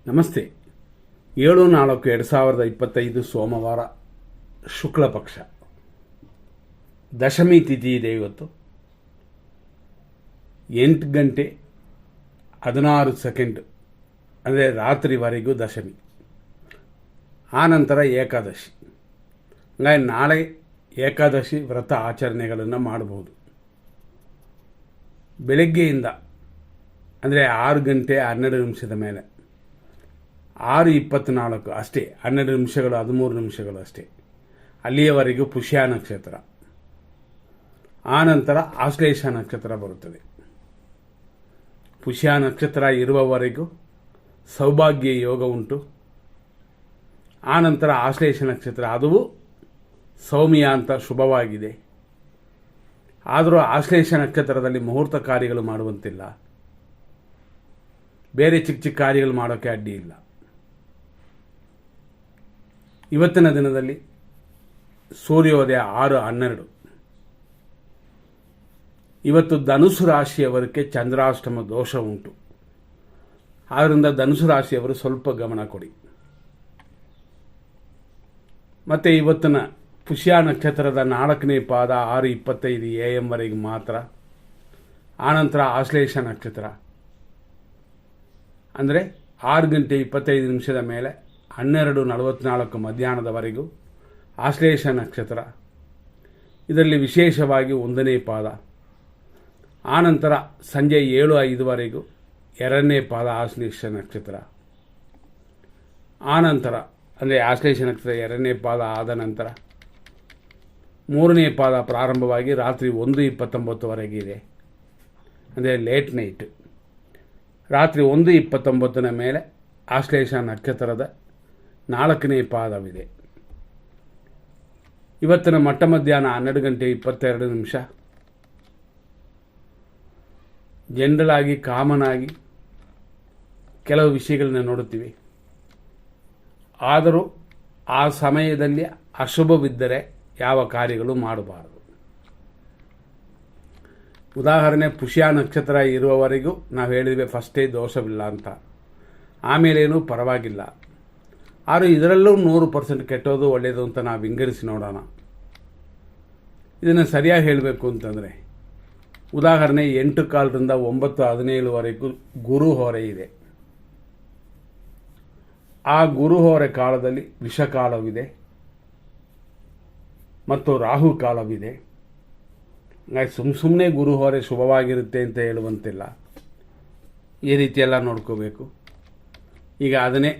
ನಮಸ್ತೆ. 7-4-2025 ಸೋಮವಾರ ಶುಕ್ಲ ಪಕ್ಷ ದಶಮಿ ತಿಥಿ ಇದೆ. ಇವತ್ತು 8 ಗಂಟೆ 16 ಸೆಕೆಂಡ್ ಅಂದರೆ ರಾತ್ರಿವರೆಗೂ ದಶಮಿ. ಆನಂತರ ಏಕಾದಶಿ. ಹಂಗಾಗಿ ನಾಳೆ ಏಕಾದಶಿ ವ್ರತ ಆಚರಣೆಗಳನ್ನು ಮಾಡಬಹುದು. ಬೆಳಗ್ಗೆಯಿಂದ ಅಂದರೆ 6 ಗಂಟೆ 12 ನಿಮಿಷದ ಮೇಲೆ 6:24 ಅಷ್ಟೇ, 12 ನಿಮಿಷಗಳು 13 ನಿಮಿಷಗಳು ಅಷ್ಟೇ. ಅಲ್ಲಿಯವರೆಗೂ ಪುಷ್ಯ ನಕ್ಷತ್ರ, ಆನಂತರ ಆಶ್ಲೇಷ ನಕ್ಷತ್ರ ಬರುತ್ತದೆ. ಪುಷ್ಯ ನಕ್ಷತ್ರ ಇರುವವರೆಗೂ ಸೌಭಾಗ್ಯ ಯೋಗ ಉಂಟು. ಆನಂತರ ಆಶ್ಲೇಷ ನಕ್ಷತ್ರ, ಅದು ಸೌಮ್ಯ ಅಂತ ಶುಭವಾಗಿದೆ. ಆದರೂ ಆಶ್ಲೇಷ ನಕ್ಷತ್ರದಲ್ಲಿ ಮುಹೂರ್ತ ಕಾರ್ಯಗಳು ಮಾಡುವಂತಿಲ್ಲ. ಬೇರೆ ಚಿಕ್ಕ ಚಿಕ್ಕ ಕಾರ್ಯಗಳು ಮಾಡೋಕ್ಕೆ ಅಡ್ಡಿ ಇಲ್ಲ. ಇವತ್ತಿನ ದಿನದಲ್ಲಿ ಸೂರ್ಯೋದಯ 6:12. ಇವತ್ತು ಧನುಸು ರಾಶಿಯವರಿಗೆ ಚಂದ್ರಾಷ್ಟಮ ದೋಷ ಉಂಟು. ಆದ್ದರಿಂದ ಧನುಸು ರಾಶಿಯವರು ಸ್ವಲ್ಪ ಗಮನ ಕೊಡಿ. ಮತ್ತು ಇವತ್ತಿನ ಪುಷ್ಯ ನಕ್ಷತ್ರದ 4ನೇ ಪಾದ 6:25 AM ವರೆಗೆ ಮಾತ್ರ. ಆನಂತರ ಆಶ್ಲೇಷ ನಕ್ಷತ್ರ ಅಂದರೆ 6 ಗಂಟೆ 25 ನಿಮಿಷದ ಮೇಲೆ 12:44 ಮಧ್ಯಾಹ್ನದವರೆಗೂ ಆಶ್ಲೇಷ ನಕ್ಷತ್ರ. ಇದರಲ್ಲಿ ವಿಶೇಷವಾಗಿ 1ನೇ ಪಾದ. ಆನಂತರ ಸಂಜೆ 7:05ವರೆಗೂ 2ನೇ ಪಾದ ಆಶ್ಲೇಷ ನಕ್ಷತ್ರ. ಆನಂತರ ಅಂದರೆ ಆಶ್ಲೇಷ ನಕ್ಷತ್ರ 2ನೇ ಪಾದ ಆದ ನಂತರ 3ನೇ ಪಾದ ಪ್ರಾರಂಭವಾಗಿ ರಾತ್ರಿ 1:29ವರೆಗೆ ಇದೆ, ಅಂದರೆ ಲೇಟ್ ನೈಟ್. ರಾತ್ರಿ 1:29ನ ಮೇಲೆ ಆಶ್ಲೇಷ ನಕ್ಷತ್ರದ 4ನೇ ಪಾದವಿದೆ. ಇವತ್ತಿನ ಮಟ್ಟ ಮಧ್ಯಾಹ್ನ 12 ಗಂಟೆ 22 ನಿಮಿಷ. ಜನರಲ್ ಆಗಿ ಕಾಮನ್ ಆಗಿ ಕೆಲವು ವಿಷಯಗಳನ್ನ ನೋಡುತ್ತೀವಿ. ಆದರೂ ಆ ಸಮಯದಲ್ಲಿ ಅಶುಭವಿದ್ದರೆ ಯಾವ ಕಾರ್ಯಗಳು ಮಾಡಬಾರದು. ಉದಾಹರಣೆ, ಪುಷ್ಯ ನಕ್ಷತ್ರ ಇರುವವರೆಗೂ ನಾವು ಹೇಳಿದ್ವಿ ಫಸ್ಟೇ ದೋಷವಿಲ್ಲ ಅಂತ, ಆಮೇಲೇನೂ ಪರವಾಗಿಲ್ಲ. ಆದರೂ ಇದರಲ್ಲೂ 100% ಕೆಟ್ಟೋದು ಒಳ್ಳೆಯದು ಅಂತ ನಾವು ವಿಂಗಡಿಸಿ ನೋಡೋಣ. ಇದನ್ನು ಸರಿಯಾಗಿ ಹೇಳಬೇಕು ಅಂತಂದರೆ, ಉದಾಹರಣೆ 8:15ರಿಂದ 9:17ವರೆಗೂ ಗುರು ಹೊರೆ ಇದೆ. ಆ ಗುರು ಹೊರೆ ಕಾಲದಲ್ಲಿ ವಿಷಕಾಲವಿದೆ ಮತ್ತು ರಾಹು ಕಾಲವಿದೆ. ಸುಮ್ಮನೆ ಗುರು ಹೊರೆ ಶುಭವಾಗಿರುತ್ತೆ ಅಂತ ಹೇಳುವಂತಿಲ್ಲ. ಈ ರೀತಿಯೆಲ್ಲ ನೋಡ್ಕೋಬೇಕು. ಈಗ ಅದನ್ನೇ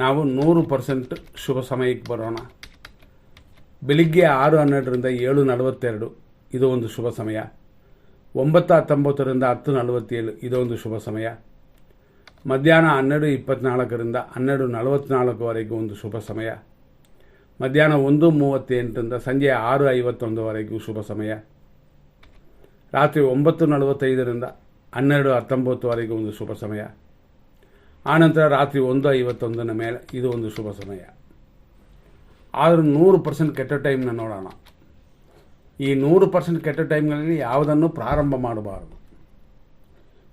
ನಾವು 100% ಶುಭ ಸಮಯಕ್ಕೆ ಬರೋಣ. ಬೆಳಿಗ್ಗೆ 6:12ರಿಂದ 7:42 ಇದು ಒಂದು ಶುಭ ಸಮಯ. 9:19ರಿಂದ 10:47 ಇದೊಂದು ಶುಭ ಸಮಯ. ಮಧ್ಯಾಹ್ನ 12:24ರಿಂದ 12:44ವರೆಗೂ ಒಂದು ಶುಭ ಸಮಯ. ಮಧ್ಯಾಹ್ನ 1:38ರಿಂದ ಸಂಜೆ 6:51ವರೆಗೂ ಶುಭ ಸಮಯ. ರಾತ್ರಿ 9:45ರಿಂದ 12:19ವರೆಗೂ ಒಂದು ಶುಭ ಸಮಯ. ಆನಂತರ ರಾತ್ರಿ 1:51ನ ಮೇಲೆ ಇದು ಒಂದು ಶುಭ ಸಮಯ. ಆದರೂ 100% ಕೆಟ್ಟ ಟೈಮ್ನ ನೋಡೋಣ. ಈ 100% ಕೆಟ್ಟ ಟೈಮ್ಗಳಲ್ಲಿ ಯಾವುದನ್ನು ಪ್ರಾರಂಭ ಮಾಡಬಾರದು.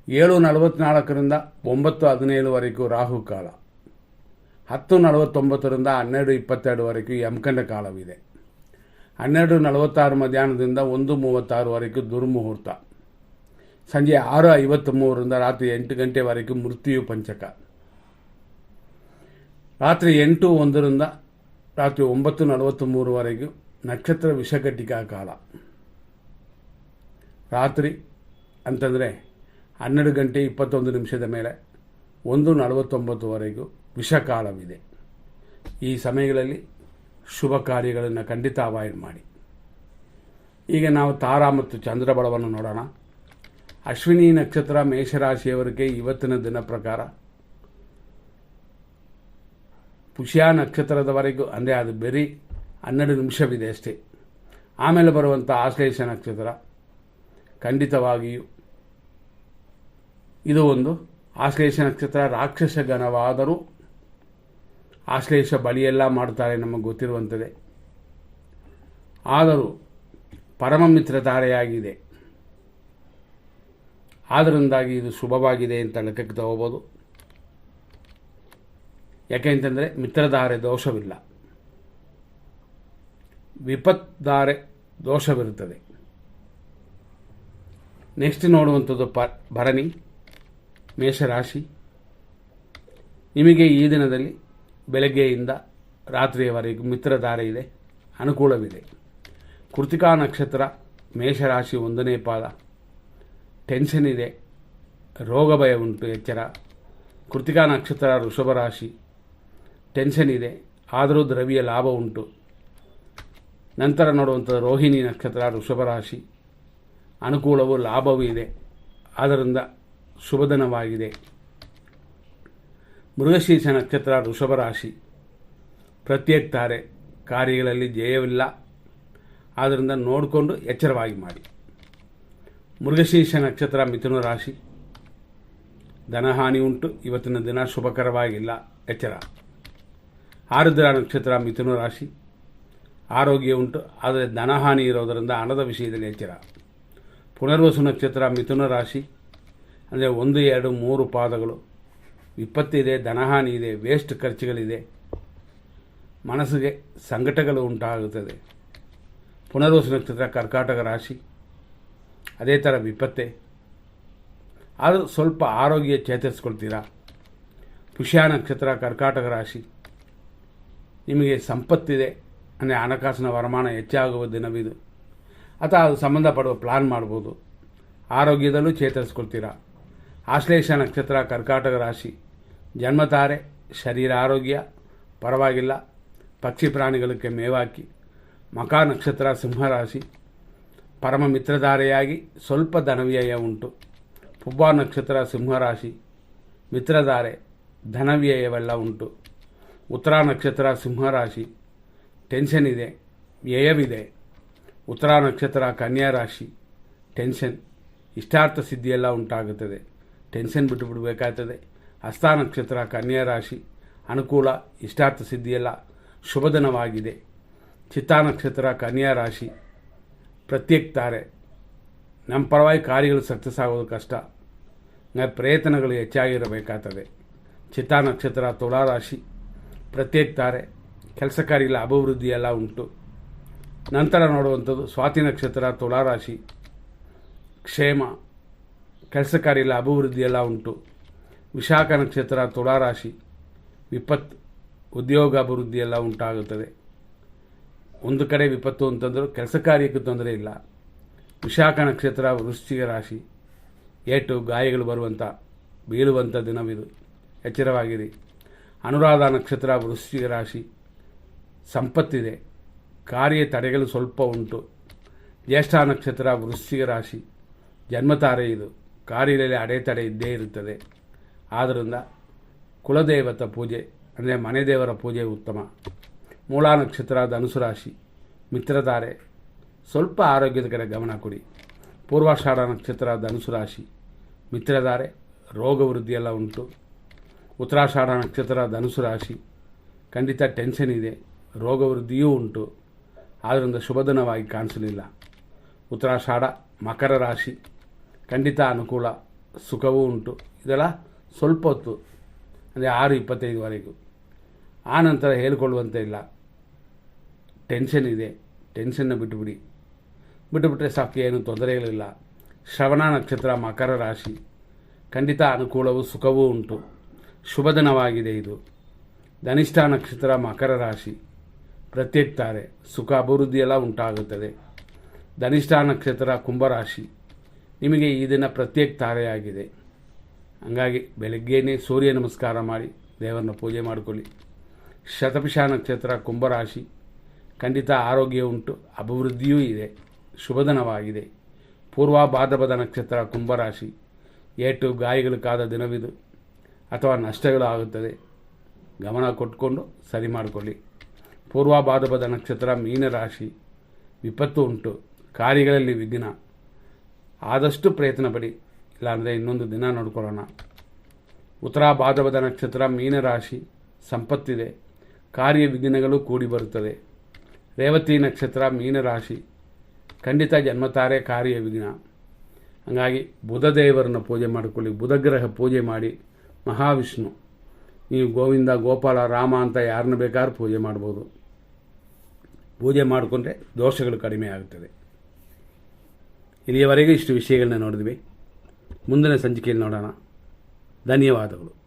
7:44ರಿಂದ 9:17ವರೆಗೂ ರಾಹು ಕಾಲ. 10:49ರಿಂದ 12:22ವರೆಗೂ ಯಮಕಂಡ ಕಾಲವಿದೆ. 12:46 ಮಧ್ಯಾಹ್ನದಿಂದ 1:36ವರೆಗೂ ದುರ್ಮುಹೂರ್ತ. ಸಂಜೆ 6:53ರಿಂದ ರಾತ್ರಿ 8 ಗಂಟೆವರೆಗೂ ಮೃತ್ಯು ಪಂಚಕ. ರಾತ್ರಿ 8:01ರಿಂದ ರಾತ್ರಿ 9:43ವರೆಗೂ ನಕ್ಷತ್ರ ವಿಷಘಟಿಕಾ ಕಾಲ. ರಾತ್ರಿ ಅಂತಂದರೆ 12 ಗಂಟೆ 21 ನಿಮಿಷದ ಮೇಲೆ 1:49ವರೆಗೂ ವಿಷಕಾಲವಿದೆ. ಈ ಸಮಯಗಳಲ್ಲಿ ಶುಭ ಕಾರ್ಯಗಳನ್ನು ಖಂಡಿತ ಅವಾಯ್ಡ್ ಮಾಡಿ. ಈಗ ನಾವು ತಾರಾ ಮತ್ತು ಚಂದ್ರಬಲವನ್ನು ನೋಡೋಣ. ಅಶ್ವಿನಿ ನಕ್ಷತ್ರ ಮೇಷರಾಶಿಯವರಿಗೆ ಇವತ್ತಿನ ದಿನ ಪ್ರಕಾರ ಪುಷ್ಯ ನಕ್ಷತ್ರದವರೆಗೂ, ಅಂದರೆ ಅದು ಬರೀ 12 ನಿಮಿಷವಿದೆ ಅಷ್ಟೇ. ಆಮೇಲೆ ಬರುವಂಥ ಆಶ್ಲೇಷ ನಕ್ಷತ್ರ ಖಂಡಿತವಾಗಿಯೂ ಇದು ಒಂದು ಆಶ್ಲೇಷ ನಕ್ಷತ್ರ. ರಾಕ್ಷಸ ಗಣವಾದರೂ ಆಶ್ಲೇಷ ಬಲಿಯೆಲ್ಲ ಮಾಡ್ತಾರೆ, ನಮಗೆ ಗೊತ್ತಿರುವಂಥದ್ದೇ. ಆದರೂ ಪರಮ ಮಿತ್ರ ತಾರೆಯಾಗಿದೆ. ಆದ್ದರಿಂದಾಗಿ ಇದು ಶುಭವಾಗಿದೆ ಅಂತ ಲೆಕ್ಕಕ್ಕೆ ತಗೋಬೋದು. ಯಾಕೆ ಅಂತಂದರೆ ಮಿತ್ರಧಾರೆ ದೋಷವಿಲ್ಲ, ವಿಪತ್ಧಾರೆ ದೋಷವಿರುತ್ತದೆ. ನೆಕ್ಸ್ಟ್ ನೋಡುವಂಥದ್ದು ಭರಣಿ ಮೇಷರಾಶಿ. ನಿಮಗೆ ಈ ದಿನದಲ್ಲಿ ಬೆಳಗ್ಗೆಯಿಂದ ರಾತ್ರಿಯವರೆಗೂ ಮಿತ್ರಧಾರೆ ಇದೆ, ಅನುಕೂಲವಿದೆ. ಕೃತಿಕಾ ನಕ್ಷತ್ರ ಮೇಷರಾಶಿ 1ನೇ ಪಾದ. ಟೆನ್ಷನ್ ಇದೆ, ರೋಗ ಭಯ ಉಂಟು, ಎಚ್ಚರ. ಕೃತಿಕಾ ನಕ್ಷತ್ರ ವೃಷಭ ರಾಶಿ. ಟೆನ್ಷನ್ ಇದೆ, ಆದರೂ ದ್ರವ್ಯ ಲಾಭ ಉಂಟು. ನಂತರ ನೋಡುವಂಥದ್ದು ರೋಹಿಣಿ ನಕ್ಷತ್ರ ವೃಷಭ ರಾಶಿ. ಅನುಕೂಲವೂ ಲಾಭವೂ ಇದೆ, ಆದ್ದರಿಂದ ಶುಭದಿನವಾಗಿದೆ. ಮೃಗಶೀರ್ಷ ನಕ್ಷತ್ರ ವೃಷಭ ರಾಶಿ. ಪ್ರತ್ಯೇಕ ತಾರೆ, ಕಾರ್ಯಗಳಲ್ಲಿ ಜಯವಿಲ್ಲ, ಆದ್ದರಿಂದ ನೋಡಿಕೊಂಡು ಎಚ್ಚರವಾಗಿ ಮಾಡಿ. ಮೃಗಶೀರ್ಷ ನಕ್ಷತ್ರ ಮಿಥುನ ರಾಶಿ. ಧನಹಾನಿ ಉಂಟು, ಇವತ್ತಿನ ದಿನ ಶುಭಕರವಾಗಿಲ್ಲ, ಎಚ್ಚರ. ಆರುದ್ರ ನಕ್ಷತ್ರ ಮಿಥುನ ರಾಶಿ. ಆರೋಗ್ಯ ಉಂಟು, ಆದರೆ ಧನಹಾನಿ ಇರೋದರಿಂದ ಹಣದ ವಿಷಯದಲ್ಲಿ ಎಚ್ಚರ. ಪುನರ್ವಸು ನಕ್ಷತ್ರ ಮಿಥುನ ರಾಶಿ, ಅಂದರೆ 1, 2, 3 ಪಾದಗಳು. ವಿಪತ್ತಿದೆ, ಧನಹಾನಿ ಇದೆ, ವೇಸ್ಟ್ ಖರ್ಚುಗಳಿದೆ, ಮನಸ್ಸಿಗೆ ಸಂಕಟಗಳು ಉಂಟಾಗುತ್ತದೆ. ಪುನರ್ವಸು ನಕ್ಷತ್ರ ಕರ್ಕಾಟಕ ರಾಶಿ. ಅದೇ ಥರ ವಿಪತ್ತೆ, ಆದರೂ ಸ್ವಲ್ಪ ಆರೋಗ್ಯ ಚೇತರಿಸ್ಕೊಳ್ತೀರಾ. ಪುಷ್ಯ ನಕ್ಷತ್ರ ಕರ್ಕಾಟಕ ರಾಶಿ. ನಿಮಗೆ ಸಂಪತ್ತಿದೆ, ಅಂದರೆ ಹಣಕಾಸಿನ ವರಮಾನ ಹೆಚ್ಚಾಗುವ ದಿನವಿದು, ಅಥವಾ ಅದು ಸಂಬಂಧಪಡುವ ಪ್ಲಾನ್ ಮಾಡ್ಬೋದು. ಆರೋಗ್ಯದಲ್ಲೂ ಚೇತರಿಸ್ಕೊಳ್ತೀರಾ. ಆಶ್ಲೇಷ ನಕ್ಷತ್ರ ಕರ್ಕಾಟಕ ರಾಶಿ. ಜನ್ಮತಾರೆ, ಶರೀರ ಆರೋಗ್ಯ ಪರವಾಗಿಲ್ಲ, ಪಕ್ಷಿ ಪ್ರಾಣಿಗಳಿಗೆ ಮೇವಾಕಿ. ಮಕಾ ನಕ್ಷತ್ರ ಸಿಂಹರಾಶಿ. ಪರಮ ಮಿತ್ರಧಾರೆಯಾಗಿ ಸ್ವಲ್ಪ ಧನವ್ಯಯ ಉಂಟು. ಪುಬ್ಬ ನಕ್ಷತ್ರ ಸಿಂಹರಾಶಿ. ಮಿತ್ರಧಾರೆ, ಧನವ್ಯಯವೆಲ್ಲ ಉಂಟು. ಉತ್ತರ ನಕ್ಷತ್ರ ಸಿಂಹರಾಶಿ. ಟೆನ್ಷನ್ ಇದೆ, ವ್ಯಯವಿದೆ. ಉತ್ತರ ನಕ್ಷತ್ರ ಕನ್ಯಾ ರಾಶಿ. ಟೆನ್ಷನ್, ಇಷ್ಟಾರ್ಥ ಸಿದ್ಧಿಯೆಲ್ಲ ಉಂಟಾಗುತ್ತದೆ, ಟೆನ್ಷನ್ ಬಿಟ್ಟು ಬಿಡಬೇಕಾಗ್ತದೆ. ಹಸ್ತ ನಕ್ಷತ್ರ ಕನ್ಯಾ ರಾಶಿ. ಅನುಕೂಲ, ಇಷ್ಟಾರ್ಥ ಸಿದ್ಧಿಯೆಲ್ಲ ಶುಭದಿನವಾಗಿದೆ. ಚಿತ್ತಾ ನಕ್ಷತ್ರ ಕನ್ಯಾ ರಾಶಿ. ಪ್ರತ್ಯೇಕ ತಾರೆ, ನಮ್ಮ ಪರವಾಗಿ ಕಾರ್ಯಗಳು ಸಕ್ಸಸ್ ಆಗೋದು ಕಷ್ಟ, ಪ್ರಯತ್ನಗಳು ಹೆಚ್ಚಾಗಿರಬೇಕಾಗ್ತದೆ. ಚಿತ್ತಾ ನಕ್ಷತ್ರ ತುಲಾರಾಶಿ. ಪ್ರತ್ಯೇಕ ತಾರೆ, ಕೆಲಸ ಕಾರ್ಯಗಳ ಅಭಿವೃದ್ಧಿಯೆಲ್ಲ ಉಂಟು. ನಂತರ ನೋಡುವಂಥದ್ದು ಸ್ವಾತಿ ನಕ್ಷತ್ರ ತುಲಾರಾಶಿ. ಕ್ಷೇಮ, ಕೆಲಸ ಕಾರ್ಯಗಳ ಅಭಿವೃದ್ಧಿಯೆಲ್ಲ ಉಂಟು. ವಿಶಾಖ ನಕ್ಷತ್ರ ತುಲಾರಾಶಿ. ವಿಪತ್ತು, ಉದ್ಯೋಗ ಅಭಿವೃದ್ಧಿಯೆಲ್ಲ ಉಂಟಾಗುತ್ತದೆ. ಒಂದು ಕಡೆ ವಿಪತ್ತು ಅಂತಂದರೂ ಕೆಲಸ ಕಾರ್ಯಕ್ಕೆ ತೊಂದರೆ ಇಲ್ಲ. ವಿಶಾಖ ನಕ್ಷತ್ರ ವೃಶ್ಚಿಕ ರಾಶಿ. ಏಟು ಗಾಯಗಳು ಬೀಳುವಂಥ ದಿನವಿದು, ಎಚ್ಚರವಾಗಿರಿ. ಅನುರಾಧ ನಕ್ಷತ್ರ ವೃಶ್ಚಿಕ ರಾಶಿ. ಸಂಪತ್ತಿದೆ, ಕಾರ್ಯ ತಡೆಗಳು ಸ್ವಲ್ಪ ಉಂಟು. ಜ್ಯೇಷ್ಠ ನಕ್ಷತ್ರ ವೃಶ್ಚಿಕ ರಾಶಿ. ಜನ್ಮತಾರೆ ಇದು, ಕಾರ್ಯದಲ್ಲಿ ಅಡೆತಡೆ ಇದ್ದೇ ಇರುತ್ತದೆ. ಆದ್ದರಿಂದ ಕುಲದೇವತ ಪೂಜೆ, ಅಂದರೆ ಮನೆ ದೇವರ ಪೂಜೆ ಉತ್ತಮ. ಮೂಲ ನಕ್ಷತ್ರ ಧನುಸು ರಾಶಿ. ಮಿತ್ರಧಾರೆ, ಸ್ವಲ್ಪ ಆರೋಗ್ಯದ ಕಡೆ ಗಮನ ಕೊಡಿ. ಪೂರ್ವಾಷಾಢ ನಕ್ಷತ್ರ ಧನುಸು ರಾಶಿ. ಮಿತ್ರಧಾರೆ, ರೋಗ ವೃದ್ಧಿಯೆಲ್ಲ ಉಂಟು. ಉತ್ತರಾಷಾಢ ನಕ್ಷತ್ರ ಧನುಸು ರಾಶಿ. ಖಂಡಿತ ಟೆನ್ಷನ್ ಇದೆ, ರೋಗ ವೃದ್ಧಿಯೂ ಉಂಟು, ಆದ್ದರಿಂದ ಶುಭದಿನವಾಗಿ ಕಾಣಿಸಲಿಲ್ಲ. ಉತ್ತರಾಷಾಢ ಮಕರ ರಾಶಿ. ಖಂಡಿತ ಅನುಕೂಲ, ಸುಖವೂ ಉಂಟು. ಇದೆಲ್ಲ ಸ್ವಲ್ಪ ಹೊತ್ತು, ಅಂದರೆ 6:25ವರೆಗೂ. ಆ ನಂತರ ಹೇಳಿಕೊಳ್ಳುವಂತೆ ಇಲ್ಲ. ಟೆನ್ಷನ್ ಇದೆ, ಟೆನ್ಷನ್ನ ಬಿಟ್ಟುಬಿಟ್ರೆ ಸಾಕು, ಏನು ತೊಂದರೆಗಳಿಲ್ಲ. ಶ್ರವಣ ನಕ್ಷತ್ರ ಮಕರ ರಾಶಿ. ಖಂಡಿತ ಅನುಕೂಲವೂ ಸುಖವೂ ಉಂಟು, ಶುಭದಿನವಾಗಿದೆ ಇದು. ಧನಿಷ್ಠ ನಕ್ಷತ್ರ ಮಕರ ರಾಶಿ. ಪ್ರತ್ಯೇಕ ತಾರೆ, ಸುಖ ಅಭಿವೃದ್ಧಿಯೆಲ್ಲ ಉಂಟಾಗುತ್ತದೆ. ಧನಿಷ್ಠ ನಕ್ಷತ್ರ ಕುಂಭರಾಶಿ. ನಿಮಗೆ ಈ ದಿನ ಪ್ರತ್ಯೇಕ ತಾರೆಯಾಗಿದೆ. ಹಾಗಾಗಿ ಬೆಳಗ್ಗೆಯೇ ಸೂರ್ಯ ನಮಸ್ಕಾರ ಮಾಡಿ ದೇವರನ್ನ ಪೂಜೆ ಮಾಡಿಕೊಳ್ಳಿ. ಶತಭಿಷ ನಕ್ಷತ್ರ ಕುಂಭರಾಶಿ. ಖಂಡಿತ ಆರೋಗ್ಯ ಉಂಟು, ಅಭಿವೃದ್ಧಿಯೂ ಇದೆ, ಶುಭದಿನವಾಗಿದೆ. ಪೂರ್ವ ಭಾದ್ರಪದ ನಕ್ಷತ್ರ ಕುಂಭರಾಶಿ. ಏಟು ಗಾಯಗಳು ಕಾದ ದಿನವಿದು, ಅಥವಾ ನಷ್ಟಗಳು ಆಗುತ್ತದೆ, ಗಮನ ಕೊಟ್ಕೊಂಡು ಸರಿ ಮಾಡಿಕೊಳ್ಳಿ. ಪೂರ್ವ ಭಾದ್ರಪದ ನಕ್ಷತ್ರ ಮೀನರಾಶಿ. ವಿಪತ್ತು ಉಂಟು, ಕಾರ್ಯಗಳಲ್ಲಿ ವಿಘ್ನ, ಆದಷ್ಟು ಪ್ರಯತ್ನ ಪಡಿ, ಇಲ್ಲಾಂದರೆ ಇನ್ನೊಂದು ದಿನ ನೋಡ್ಕೊಳ್ಳೋಣ. ಉತ್ತರ ಭಾದ್ರಪದ ನಕ್ಷತ್ರ ಮೀನರಾಶಿ. ಸಂಪತ್ತಿದೆ, ಕಾರ್ಯ ವಿಘ್ನಗಳು ಕೂಡಿ ಬರುತ್ತದೆ. ರೇವತಿ ನಕ್ಷತ್ರ ಮೀನರಾಶಿ. ಖಂಡಿತ ಜನ್ಮತಾರೆ ಕಾರ್ಯ ವಿಘ್ನ. ಹಾಗಾಗಿ ಬುಧ ದೇವರನ್ನು ಪೂಜೆ ಮಾಡಿಕೊಳ್ಳಿ, ಬುಧಗ್ರಹ ಪೂಜೆ ಮಾಡಿ. ಮಹಾವಿಷ್ಣು ನೀವು ಗೋವಿಂದ ಗೋಪಾಲ ರಾಮ ಅಂತ ಯಾರನ್ನ ಬೇಕಾದ್ರೂ ಪೂಜೆ ಮಾಡ್ಬೋದು. ಪೂಜೆ ಮಾಡಿಕೊಂಡ್ರೆ ದೋಷಗಳು ಕಡಿಮೆ ಆಗುತ್ತದೆ. ಇಲ್ಲಿಯವರೆಗೂ ಇಷ್ಟು ವಿಷಯಗಳನ್ನ ನೋಡಿದ್ವಿ. ಮುಂದಿನ ಸಂಚಿಕೆಯಲ್ಲಿ ನೋಡೋಣ. ಧನ್ಯವಾದಗಳು.